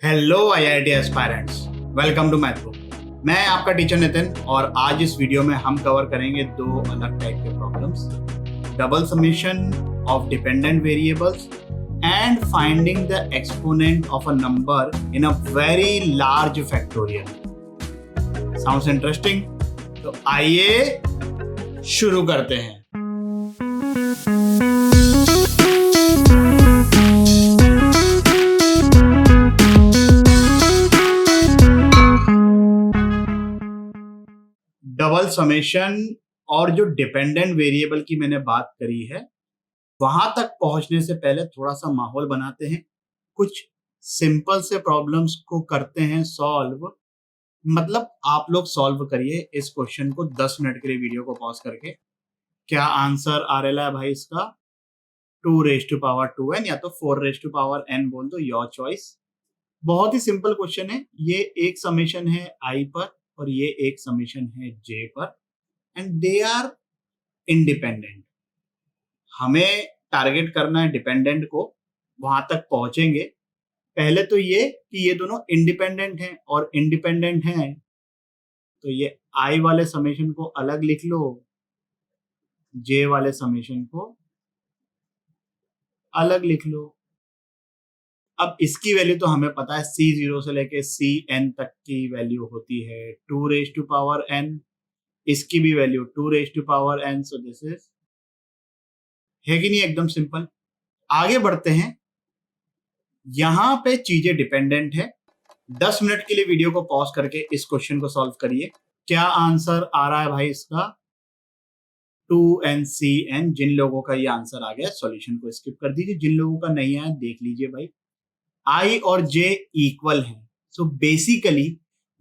Hello IIT aspirants, welcome to मैथ्रो। मैं आपका टीचर नितिन और आज इस वीडियो में हम कवर करेंगे दो अलग टाइप के problems, double summation of dependent variables and finding the exponent of a number in a very large factorial. Sounds interesting? तो आइए शुरू करते हैं। डबल समेशन और जो डिपेंडेंट वेरिएबल की मैंने बात करी है, वहां तक पहुंचने से पहले थोड़ा सा माहौल बनाते हैं, कुछ सिंपल से प्रॉब्लम्स को करते हैं सॉल्व। मतलब आप लोग सॉल्व करिए इस क्वेश्चन को 10 मिनट के लिए वीडियो को पॉज करके। क्या आंसर आ रहा है भाई इसका? 2 raised to power 2n या तो 4 raised to power n बोल दो, योर चॉइस। बहुत ही सिंपल क्वेश्चन है। ये एक समेशन है i पर और ये एक समेशन है j पर एंड दे आर इंडिपेंडेंट। हमें टारगेट करना है डिपेंडेंट को, वहां तक पहुंचेंगे। पहले तो ये कि ये दोनों इंडिपेंडेंट हैं और इंडिपेंडेंट हैं तो ये i वाले समेशन को अलग लिख लो, j वाले समेशन को अलग लिख लो। अब इसकी वैल्यू तो हमें पता है, c0 से लेके cn तक की वैल्यू होती है 2 raised to power n। इसकी भी value 2 raised to power n। So this is, है कि नहीं एकदम सिंपल। आगे बढ़ते हैं। यहां पे चीजें डिपेंडेंट है। 10 मिनट के लिए वीडियो को पॉज करके इस क्वेश्चन को सॉल्व करिए। क्या आंसर आ रहा है भाई इसका? 2nCn। जिन लोगों का ये आंसर आ गया सॉल्यूशन को स्किप कर दीजिए, जिन लोगों का नहीं आया देख लीजिए भाई। i और j इक्वल है, सो बेसिकली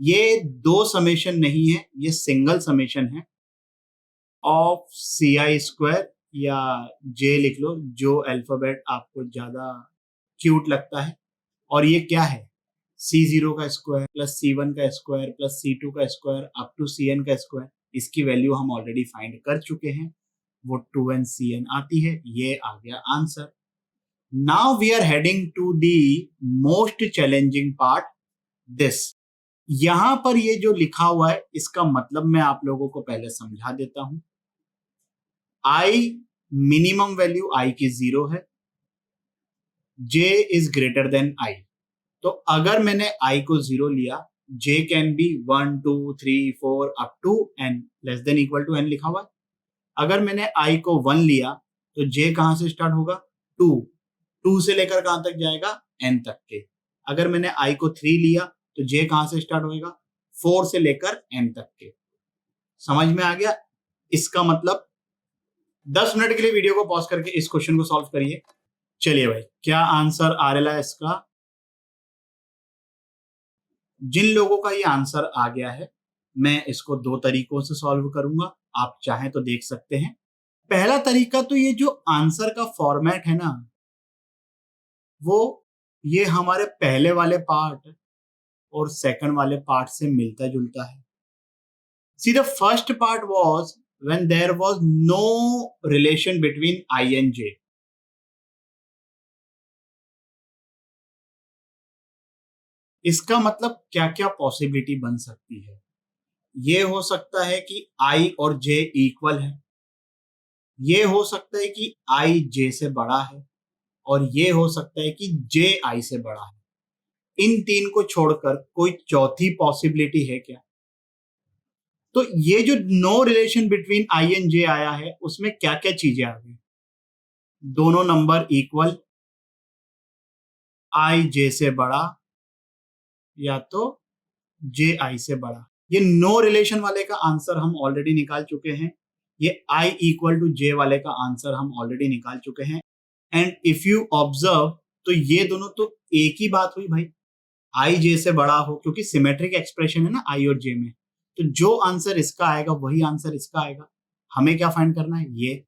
ये दो समेशन नहीं है, ये सिंगल समेशन है ऑफ ci² या j लिख लो, जो अल्फाबेट आपको ज्यादा क्यूट लगता है। और ये क्या है? c0 का स्क्वायर प्लस c1 का स्क्वायर प्लस c2 का स्क्वायर अप टू cn का स्क्वायर। इसकी वैल्यू हम ऑलरेडी फाइंड कर चुके हैं, वो 2nCn आती है। ये आ गया answer. Now we are heading to the most challenging part, this. यहां पर ये जो लिखा हुआ है इसका मतलब मैं आप लोगों को पहले समझा देता हूं। i मिनिमम वैल्यू i की 0 है, j is greater than i। तो अगर मैंने i को 0 लिया, j can be 1 2 3 4 up to n, less than equal to n लिखा हुआ है। अगर मैंने i को 1 लिया तो j कहां से स्टार्ट होगा? 2। 2 से लेकर कहां तक जाएगा? n तक के। अगर मैंने i को 3 लिया तो j कहां से स्टार्ट होएगा? 4 से लेकर n तक के। समझ में आ गया? इसका मतलब 10 मिनट के लिए वीडियो को पॉज करके इस क्वेश्चन को सॉल्व करिए। चलिए भाई, क्या आंसर आ रहा है इसका? जिन लोगों का ये आंसर आ गया है, मैं इसको दो तरीकों से सॉल्व करूंगा, आप चाहें तो देख सकते हैं। पहला तरीका तो ये जो आंसर का फॉर्मेट है ना, वो ये हमारे पहले वाले पार्ट और सेकंड वाले पार्ट से मिलता जुलता है। See the first part was when there was no relation between i and j. इसका मतलब क्या क्या पॉसिबिलिटी बन सकती है? ये हो सकता है कि i और j इक्वल है, ये हो सकता है कि i j से बड़ा है, और ये हो सकता है कि j i से बड़ा है। इन तीन को छोड़कर कोई चौथी पॉसिबिलिटी है क्या? तो ये जो no relation between i and j आया है, उसमें क्या क्या चीजें आ गई? दोनों नंबर इक्वल, i j से बड़ा या तो j i से बड़ा। ये नो रिलेशन वाले का आंसर हम ऑलरेडी निकाल चुके हैं, ये i इक्वल टू j वाले का आंसर हम ऑलरेडी निकाल चुके हैं। एंड इफ यू ऑब्जर्व तो ये दोनों तो एक ही बात हुई भाई, i j से बड़ा हो, क्योंकि सिमेट्रिक एक्सप्रेशन है ना i और j में, तो जो आंसर इसका आएगा वही आंसर इसका आएगा। हमें क्या फाइंड करना है? ये।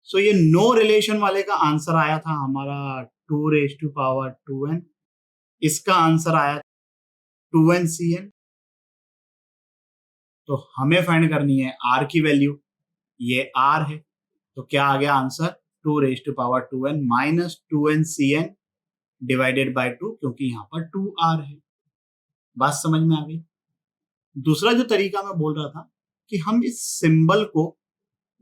सो ये नो रिलेशन वाले का आंसर आया था हमारा 2 raised to power 2n। इसका आंसर आया 2nCn। तो हमें फाइंड करनी है r की वैल्यू, ये r है। तो क्या आ गया answer? 2 raised to power 2n minus 2nCn divided by 2 क्योंकि यहाँ पर 2r है। बात समझ में आ गई? दूसरा जो तरीका मैं बोल रहा था कि हम इस सिंबल को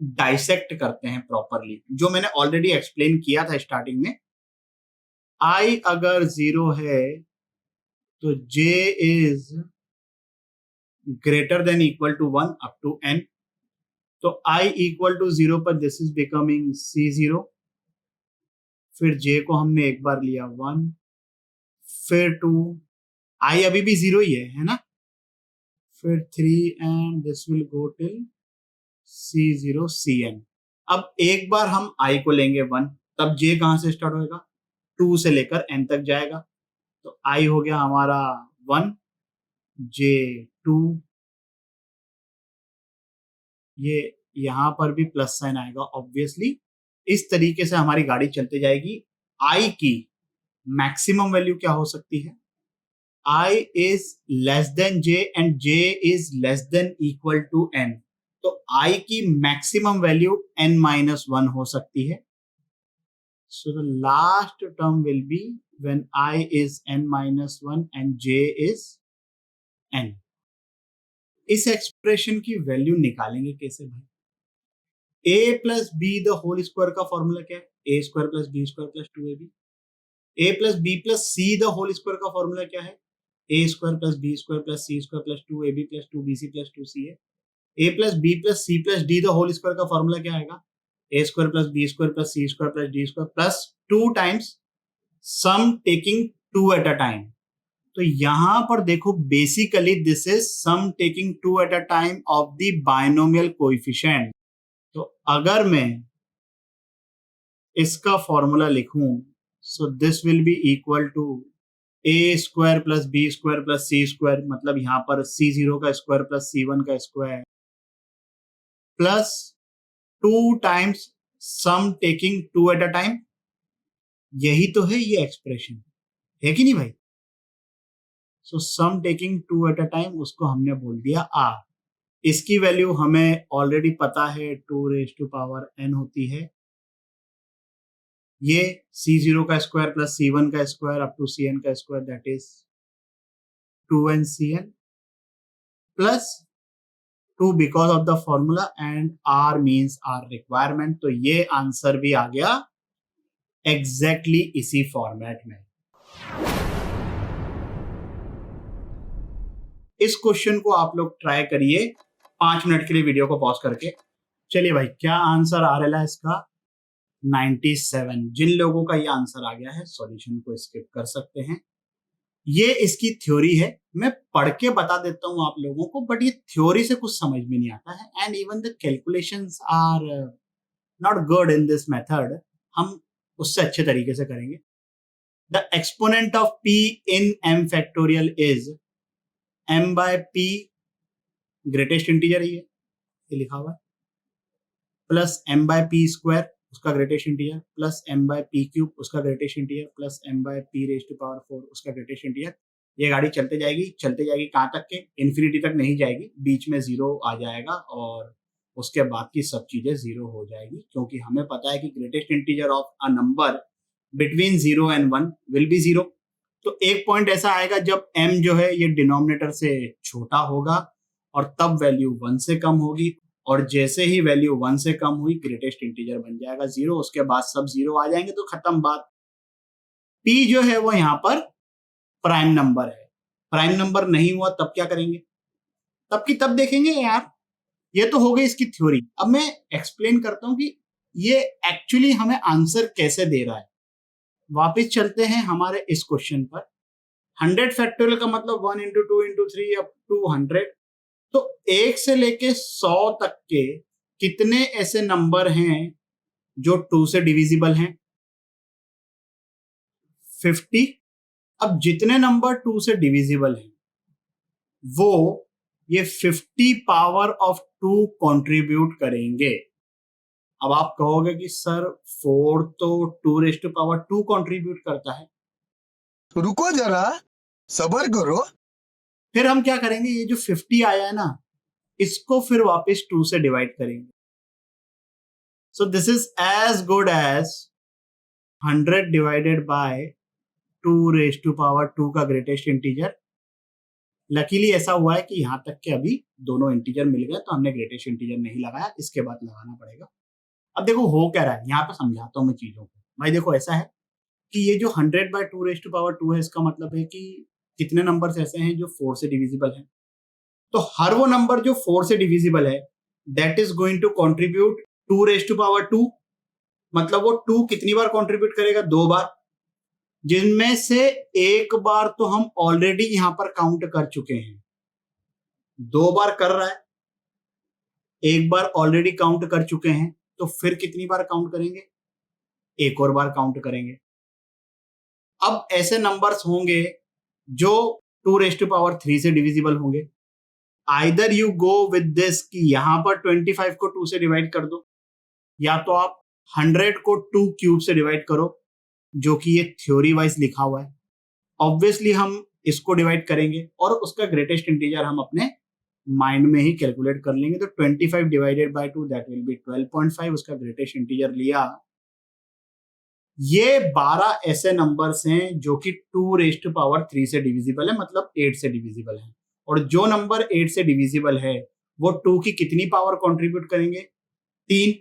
डाइसेक्ट करते हैं प्रॉपरली, जो मैंने ऑलरेडी एक्सप्लेन किया था स्टार्टिंग में। i अगर 0 है तो j is greater than equal to 1 up to n। तो i इक्वल टू 0 पर दिस इज बिकमिंग c0। फिर j को हमने एक बार लिया 1, फिर 2, i अभी भी 0 ही है ना? फिर 3 and this will go till c0 cn। अब एक बार हम i को लेंगे 1, तब j कहां से स्टार्ट होएगा? 2 से लेकर n तक जाएगा। तो i हो गया हमारा 1, j 2, ये यहां पर भी प्लस साइन आएगा ऑब्वियसली। इस तरीके से हमारी गाड़ी चलते जाएगी। i की मैक्सिमम वैल्यू क्या हो सकती है? i is less than j and j is less than equal to n। तो i की मैक्सिमम वैल्यू n minus 1 हो सकती है। So the last term will be when i is n minus 1 and j is n। इस expression की value निकालेंगे कैसे भाई? a plus b the whole square का फॉर्मूला क्या है? A square plus b square plus 2ab। a plus b plus c the whole square का formula क्या है? A square plus b square plus c square plus 2ab plus 2bc plus 2ca। a plus b plus c plus d the whole square का formula क्या आएगा? A square plus b square plus c square plus d square plus 2 times sum taking 2 at a time. तो यहां पर देखो basically this is sum taking 2 at a time of the binomial coefficient. तो अगर मैं इसका फॉर्मूला लिखूं, so this will be equal to a square plus b square plus c square, मतलब यहां पर c0 का स्क्वायर प्लस c1 का square plus 2 times sum taking 2 at a time. यही तो है ये एक्सप्रेशन, है कि नहीं भाई? सो सम टेकिंग 2 एट अ टाइम, उसको हमने बोल दिया आर। इसकी वैल्यू हमें ऑलरेडी पता है 2 रेज टू पावर n होती है। ये c0 का स्क्वायर प्लस c1 का स्क्वायर अप टू cn का square that is 2ncn plus 2 because of the formula and r means r requirement. तो ये आंसर भी आ गया एग्जैक्टली इसी फॉर्मेट में। इस क्वेश्चन को आप लोग ट्राई करिए 5 मिनट के लिए वीडियो को पॉज करके। चलिए भाई, क्या आंसर आ रहा है इसका? 97। जिन लोगों का ये आंसर आ गया है सॉल्यूशन को स्किप कर सकते हैं। ये इसकी थ्योरी है, मैं पढ़ के बता देता हूं आप लोगों को, बट ये थ्योरी से कुछ समझ में नहीं आता है and even the calculations are not good in this method. हम उससे अच्छे तरीके से करेंगे। The exponent of p in m factorial is m by p, greatest integer ही है, ये लिखा हुआ है, plus m by p square उसका greatest integer, plus m by p cube उसका greatest integer, plus m by p raise to power 4 उसका greatest integer. ये गाड़ी चलते जाएगी कहाँ तक के? इन्फिनिटी तक नहीं जाएगी, बीच में जीरो आ जाएगा और उसके बाद की सब चीजें जीरो हो जाएगी, क्योंकि हमें पता है कि greatest integer of a number between 0 and 1 will be 0। तो एक पॉइंट ऐसा आएगा जब m जो है ये डिनोमिनेटर से छोटा होगा और तब वैल्यू 1 से कम होगी, और जैसे ही वैल्यू 1 से कम हुई ग्रेटेस्ट इंटीजर बन जाएगा 0, उसके बाद सब 0 आ जाएंगे तो खत्म बात। p जो है वो यहाँ पर प्राइम नंबर है। प्राइम नंबर नहीं हुआ तब क्या करेंगे? तब की तब देखेंगे यार। ये तो हो गई इसकी थ्योरी। अब मैं एक्सप्लेन करता हूं कि ये एक्चुअली हमें आंसर कैसे दे रहा है। वापस चलते हैं हमारे इस क्वेश्चन पर। 100 फैक्टोरियल का मतलब 1 इंटू 2 इंटू 3 अप टू 100। तो 1 से लेके 100 तक के कितने ऐसे नंबर हैं जो 2 से डिविजिबल हैं? 50। अब जितने नंबर 2 से डिविजिबल हैं वो ये 50 पावर ऑफ 2 कंट्रीब्यूट करेंगे। अब आप कहोगे कि सर 4 तो 2 रेज टू पावर 2 कंट्रीब्यूट करता है। रुको जरा, सबर करो। फिर हम क्या करेंगे? ये जो 50 आया है ना, इसको फिर वापस 2 से डिवाइड करेंगे। So this is as good as 100 divided by 2 का ग्रेटेस्ट इंटीजर। लकीली ऐसा हुआ है कि यहाँ तक के अभी दोनों इंटीजर मिल गए, तो हमने ग्रेटेस्ट इंटीजर नहीं लगाया, इसके बाद लगाना पड़ेगा। अब देखो हो क्या रहा है, यहाँ पे समझाता हूँ मैं चीजों को। भाई देखो ऐसा है कि ये जो 100/2 है, इसका मतलब है कि कितने नंबर्स ऐसे हैं जो 4 से डिविजिबल हैं। तो हर वो नंबर जो 4 से डिविजिबल है, that is going to contribute 2 मतलब वो 2 कितनी बार कॉन्ट्रीब्यूट करेगा? 2 बार, जिनमें से एक बार तो हम ऑलरेडी यहां पर काउंट कर चुके हैं। 2 बार कर रहा है, एक बार ऑलरेडी काउंट कर चुके हैं, तो फिर कितनी बार काउंट करेंगे? एक और बार काउंट करेंगे। अब ऐसे नंबर्स होंगे जो 2 से डिविजिबल होंगे। Either you go with this कि यहां पर 25 को 2 से डिवाइड कर दो, या तो आप 100 को 2 क्यूब से डिवाइड करो, जो कि ये थ्योरी वाइज लिखा हुआ है। ऑब्वियसली हम इसको डिवाइड करेंगे और उसका ग्रेटेस्ट इंटीजर हम अपने माइंड में ही कैलकुलेट कर लेंगे। तो 25 divided by 2 that will be 12.5, उसका ग्रेटेस्ट इंटीजर लिया। ये 12 ऐसे नंबर्स हैं जो कि 2 से डिविजिबल है, मतलब 8 से डिविजिबल है। और जो नंबर 8 से डिविजिबल है वो 2 की कितनी पावर कंट्रीब्यूट करेंगे? 3,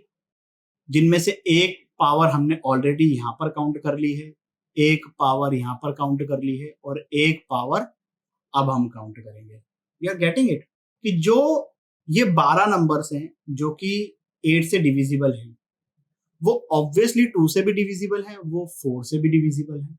जिनमें से एक पावर हमने ऑलरेडी यहां पर काउंट कर ली है, एक पावर यहां पर काउंट कर ली है, और एक पावर अब हम काउंट करेंगे। यू आर गेटिंग इट कि जो ये 12 नंबर्स हैं जो कि 8 से डिविजिबल हैं, वो ऑब्वियसली 2 से भी डिविजिबल है, वो 4 से भी डिविजिबल है।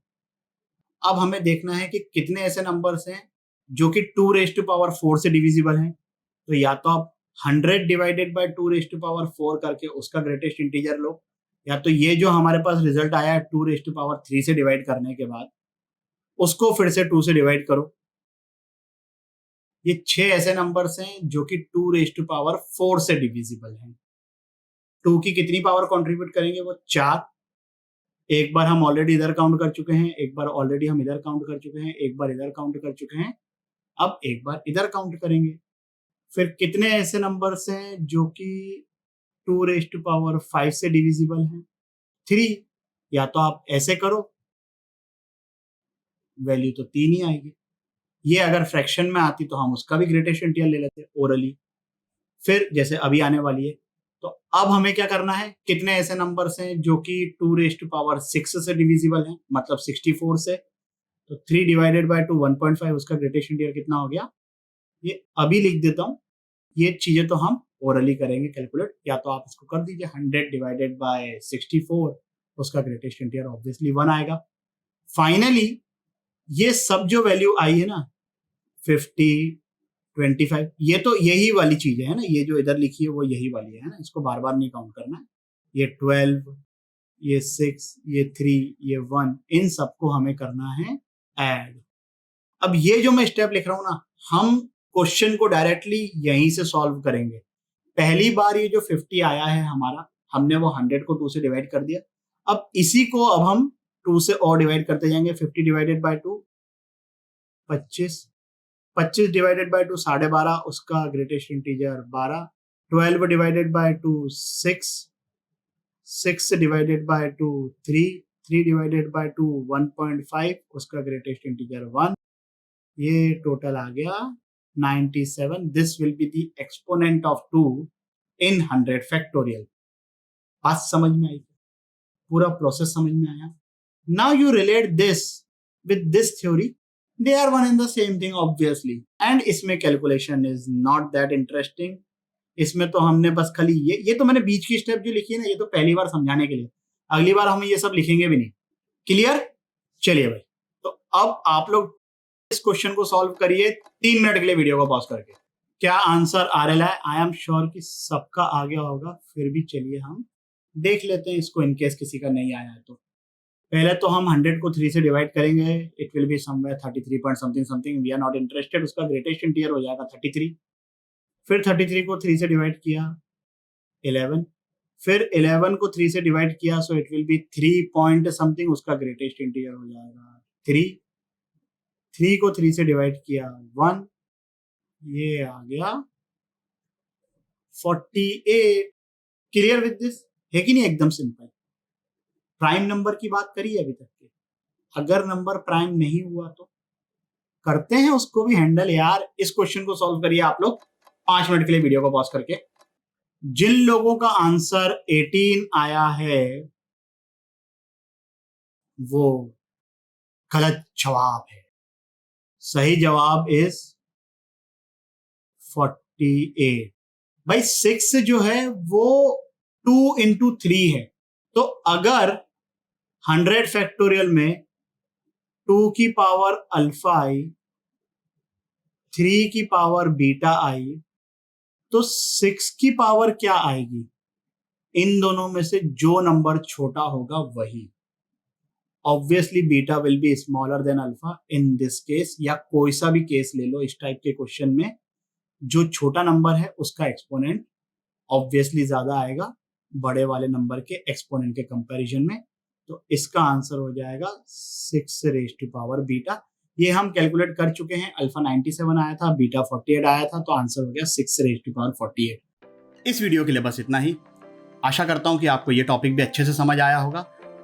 अब हमें देखना है कि कितने ऐसे नंबर्स हैं जो कि 2 से डिविजिबल हैं। तो या तो आप 100 डिवाइडेड बाय 2 करके उसका ग्रेटेस्ट इंटीजर लो, या तो ये जो हमारे पास रिजल्ट आया है 2 से डिवाइड करने के बाद उसको फिर से 2 से डिवाइड करो। ये 6 ऐसे नंबर्स हैं जो कि 2 से डिविजिबल हैं। 2 की कितनी पावर कंट्रीब्यूट करेंगे? वो 4। एक बार हम ऑलरेडी इधर काउंट कर चुके हैं, एक बार ऑलरेडी हम इधर काउंट कर चुके हैं, एक बार इधर काउंट कर चुके हैं, अब एक बार इधर काउंट करेंगे। फिर कितने ऐसे नंबर्स हैं जो कि 2 से डिविजिबल हैं? 3। या तो आप ऐसे करो, वैल्यू तो 3 ही आएगी। ये अगर फ्रैक्शन में आती तो हम उसका भी ग्रेटेस्ट इंटीजर ले लेते ओरली। फिर जैसे अभी आने वाली है, तो अब हमें क्या करना है? कितने ऐसे नंबर्स हैं जो कि 2 से डिविजिबल हैं, मतलब 64 से। तो 3 डिवाइडेड बाय 2 1.5, उसका ग्रेटेस्ट इंटीजर कितना हो गया? ये अभी लिख देता हूँ, ये चीजें तो हम ओरली करेंगे कैलकुलेट। या तो आप इसको कर दीजिए 100 डिवाइडेड बाय 64, उसका ग्रेटेस्ट इंटीजर ऑब्वियसली 1 आएगा। फाइनली ये सब जो वैल्यू आई है ना, 50, 25, ये तो यही वाली चीजें है ना, ये जो इधर लिखी है वो यही वाली है ना, इसको बार बार नहीं काउंट करना है। ये 12, ये 6, ये 3, ये 1, इन सबको हमें करना है ऐड। अब ये जो मैं स्टेप लिख रहा हूं ना, हम क्वेश्चन को डायरेक्टली यहीं से सॉल्व करेंगे। पहली बार ये जो 50 आया है हमारा, हमने वो 100 को 2 से डिवाइड कर दिया। अब इसी को अब हम 2 से और डिवाइड करते जाएंगे। 50 डिवाइडेड बाय 2 25, 25 डिवाइडेड बाय 2 12.5, उसका greatest integer 12। 12 divided by 2 6, 6 divided by 2 3, 3 divided by 2 1.5, उसका ग्रेटेस्ट इंटीजर 1। ये टोटल आ गया 97। This will be the exponent of 2 in 100 factorial. बात समझ में आई? पूरा प्रोसेस समझ में आया? Now you relate this with this theory, they are one and the same thing obviously. And इसमें calculation is not that interesting. इसमें तो हमने बस खाली ये तो मैंने बीच की स्टेप जो लिखी है ना, ये तो पहली बार समझाने के लिए, अगली बार हम ये सब लिखेंगे भी नहीं। क्लियर? चलिए भाई, तो अब आप लोग इस क्वेश्चन को सॉल्व करिए 3 मिनट के लिए वीडियो को पॉज करके। क्या आंसर आ रहा है? आई एम श्योर कि सबका आ गया होगा, फिर भी चलिए हम देख लेते हैं इसको, इनकेस किसी का नहीं आया है तो। पहले तो हम 100 को 3 से डिवाइड करेंगे, it will be somewhere 33 point something something, we are not interested. उसका ग्रेटेस्ट इंटीजर हो जाएगा 33। फिर 33 को 3 से डिवाइड किया 11, फिर 11 को 3 से डिवाइड किया, so it will B 3 point something, उसका ग्रेटेस्ट इंटीजर हो जाएगा 3। 3 को 3 से डिवाइड किया 1, ये आ गया 48। Clear with this? है कि नहीं? एकदम सिंपल। प्राइम नंबर की बात करी है अभी तक के। अगर नंबर प्राइम नहीं हुआ तो करते हैं उसको भी हैंडल यार। इस क्वेश्चन को सॉल्व करिए आप लोग 5 मिनट के लिए वीडियो को पॉज करके। जिन लोगों का आंसर 18 आया है वो गलत जवाब है। सही जवाब इज 48। भाई 6 जो है वो 2 into 3 है, तो अगर 100 फैक्टोरियल में 2 की पावर अल्फा आई, 3 की पावर बीटा आई, तो 6 की पावर क्या आएगी? इन दोनों में से जो नंबर छोटा होगा वही। Obviously beta will be smaller than alpha in this case, या कोई सा भी केस ले लो इस टाइप के क्वेश्चन में, जो छोटा नंबर है उसका एक्सपोनेंट ऑब्वियसली ज्यादा आएगा बड़े वाले नंबर के एक्सपोनेंट के कंपैरिजन में। तो इसका आंसर हो जाएगा 6 रेज टू पावर बीटा। ये हम कैलकुलेट कर चुके हैं, अल्फा 97 आया था, बीटा 48 आया था, तो आंसर हो गया 6 रेज टू पावर 48। इस वीडियो के लिए बस इतना ही। आशा करता हूं कि आपको ये टॉपिक भी अच्छे से समझ आया होगा।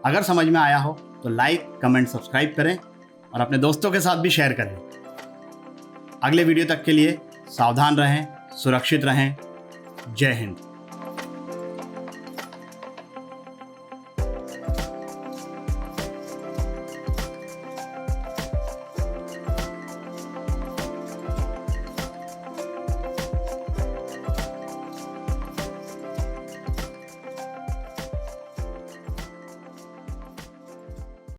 अगर समझ में आया हो तो लाइक, कमेंट, सब्सक्राइब करें और अपने दोस्तों के साथ भी शेयर करें। अगले वीडियो तक के लिए सावधान रहें, सुरक्षित रहें। जय हिंद।